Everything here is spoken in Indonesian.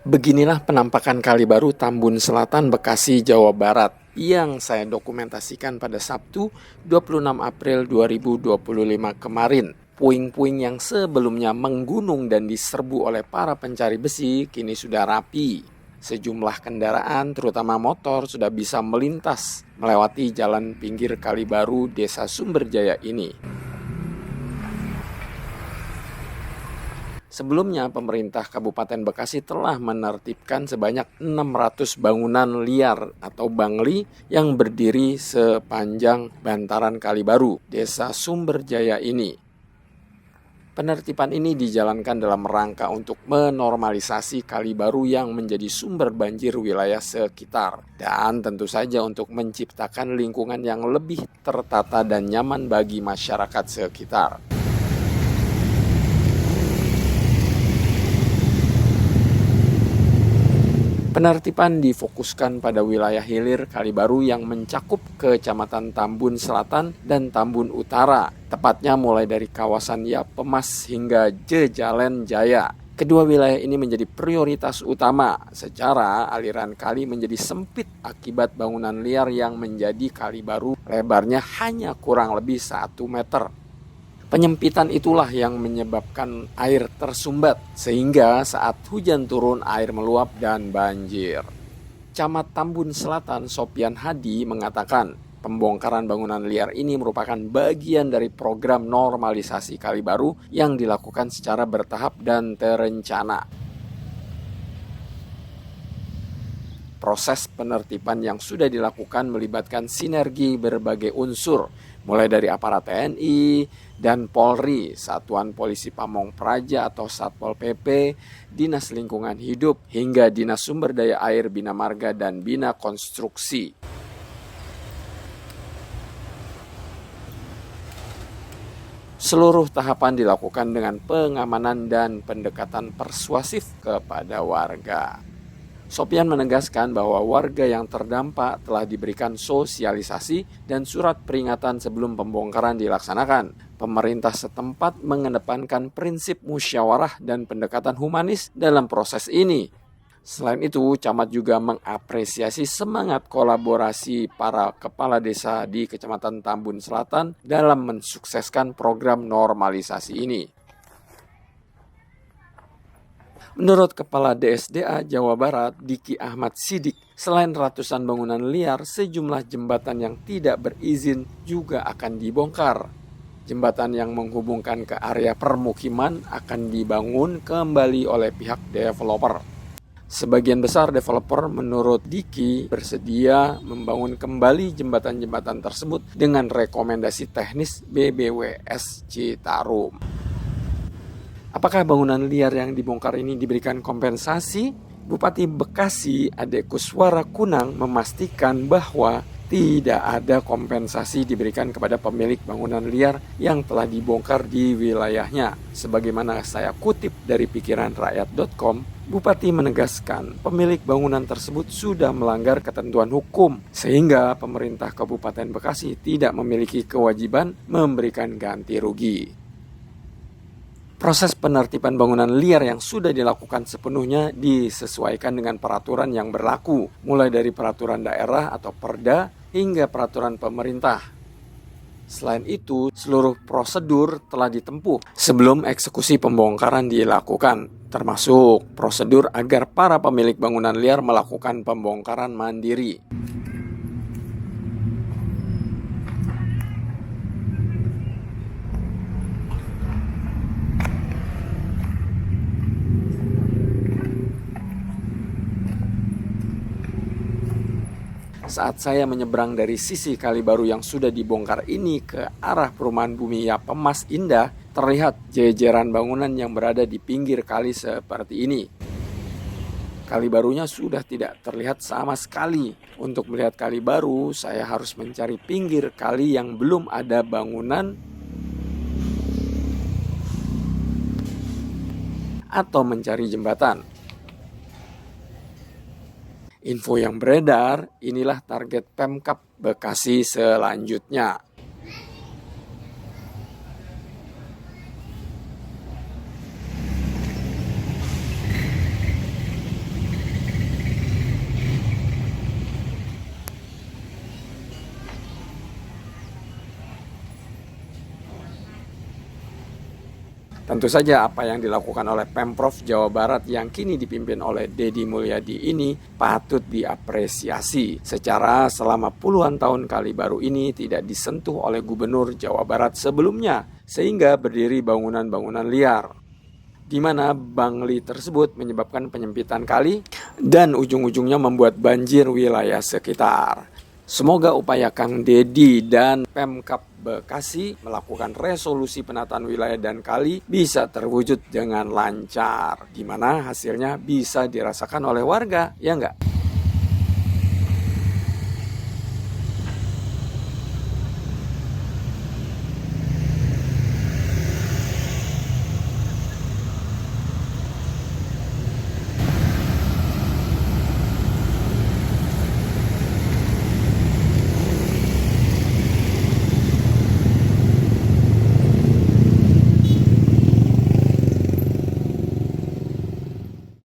Beginilah penampakan Kali Baru Tambun Selatan, Bekasi, Jawa Barat yang saya dokumentasikan pada Sabtu 26 April 2025 kemarin. Puing-puing yang sebelumnya menggunung dan diserbu oleh para pencari besi kini sudah rapi. Sejumlah kendaraan, terutama motor, sudah bisa melintas melewati jalan pinggir Kali Baru, Desa Sumberjaya ini. Sebelumnya, pemerintah Kabupaten Bekasi telah menertibkan sebanyak 600 bangunan liar atau bangli yang berdiri sepanjang bantaran Kali Baru, Desa Sumberjaya ini. Penertiban ini dijalankan dalam rangka untuk menormalisasi Kali Baru yang menjadi sumber banjir wilayah sekitar. Dan tentu saja untuk menciptakan lingkungan yang lebih tertata dan nyaman bagi masyarakat sekitar. Penertiban difokuskan pada wilayah hilir Kali Baru yang mencakup Kecamatan Tambun Selatan dan Tambun Utara, tepatnya mulai dari kawasan Yapemas hingga Jejalen Jaya. Kedua wilayah ini menjadi prioritas utama secara aliran kali menjadi sempit akibat bangunan liar yang menjadi Kali Baru lebarnya hanya kurang lebih 1 meter. Penyempitan itulah yang menyebabkan air tersumbat, sehingga saat hujan turun air meluap dan banjir. Camat Tambun Selatan Sopian Hadi mengatakan, pembongkaran bangunan liar ini merupakan bagian dari program normalisasi Kali Baru yang dilakukan secara bertahap dan terencana. Proses penertiban yang sudah dilakukan melibatkan sinergi berbagai unsur, mulai dari aparat TNI dan Polri, Satuan Polisi Pamong Praja atau Satpol PP, Dinas Lingkungan Hidup, hingga Dinas Sumber Daya Air Bina Marga dan Bina Konstruksi. Seluruh tahapan dilakukan dengan pengamanan dan pendekatan persuasif kepada warga. Sopian menegaskan bahwa warga yang terdampak telah diberikan sosialisasi dan surat peringatan sebelum pembongkaran dilaksanakan. Pemerintah setempat mengedepankan prinsip musyawarah dan pendekatan humanis dalam proses ini. Selain itu, camat juga mengapresiasi semangat kolaborasi para kepala desa di Kecamatan Tambun Selatan dalam mensukseskan program normalisasi ini. Menurut Kepala DSDA Jawa Barat, Diki Ahmad Sidik, selain ratusan bangunan liar, sejumlah jembatan yang tidak berizin juga akan dibongkar. Jembatan yang menghubungkan ke area permukiman akan dibangun kembali oleh pihak developer. Sebagian besar developer menurut Diki bersedia membangun kembali jembatan-jembatan tersebut dengan rekomendasi teknis BBWS Citarum. Apakah bangunan liar yang dibongkar ini diberikan kompensasi? Bupati Bekasi Ade Kuswara Kunang memastikan bahwa tidak ada kompensasi diberikan kepada pemilik bangunan liar yang telah dibongkar di wilayahnya. Sebagaimana saya kutip dari pikiranrakyat.com, Bupati menegaskan pemilik bangunan tersebut sudah melanggar ketentuan hukum sehingga pemerintah Kabupaten Bekasi tidak memiliki kewajiban memberikan ganti rugi. Proses penertiban bangunan liar yang sudah dilakukan sepenuhnya disesuaikan dengan peraturan yang berlaku, mulai dari peraturan daerah atau Perda hingga peraturan pemerintah. Selain itu, seluruh prosedur telah ditempuh sebelum eksekusi pembongkaran dilakukan, termasuk prosedur agar para pemilik bangunan liar melakukan pembongkaran mandiri. Saat saya menyeberang dari sisi Kali Baru yang sudah dibongkar ini ke arah perumahan Bumi Yapemas Indah, terlihat jejeran bangunan yang berada di pinggir kali seperti ini. Kali Barunya sudah tidak terlihat sama sekali. Untuk melihat Kali Baru, saya harus mencari pinggir kali yang belum ada bangunan atau mencari jembatan. Info yang beredar, inilah target Pemkab Bekasi selanjutnya. Tentu saja apa yang dilakukan oleh Pemprov Jawa Barat yang kini dipimpin oleh Deddy Mulyadi ini patut diapresiasi. Secara selama puluhan tahun Kali Baru ini tidak disentuh oleh Gubernur Jawa Barat sebelumnya, sehingga berdiri bangunan-bangunan liar, di mana bangli tersebut menyebabkan penyempitan kali dan ujung-ujungnya membuat banjir wilayah sekitar. Semoga upaya Kang Deddy dan Pemkab Bekasi melakukan resolusi penataan wilayah dan kali bisa terwujud dengan lancar, di mana hasilnya bisa dirasakan oleh warga, ya enggak?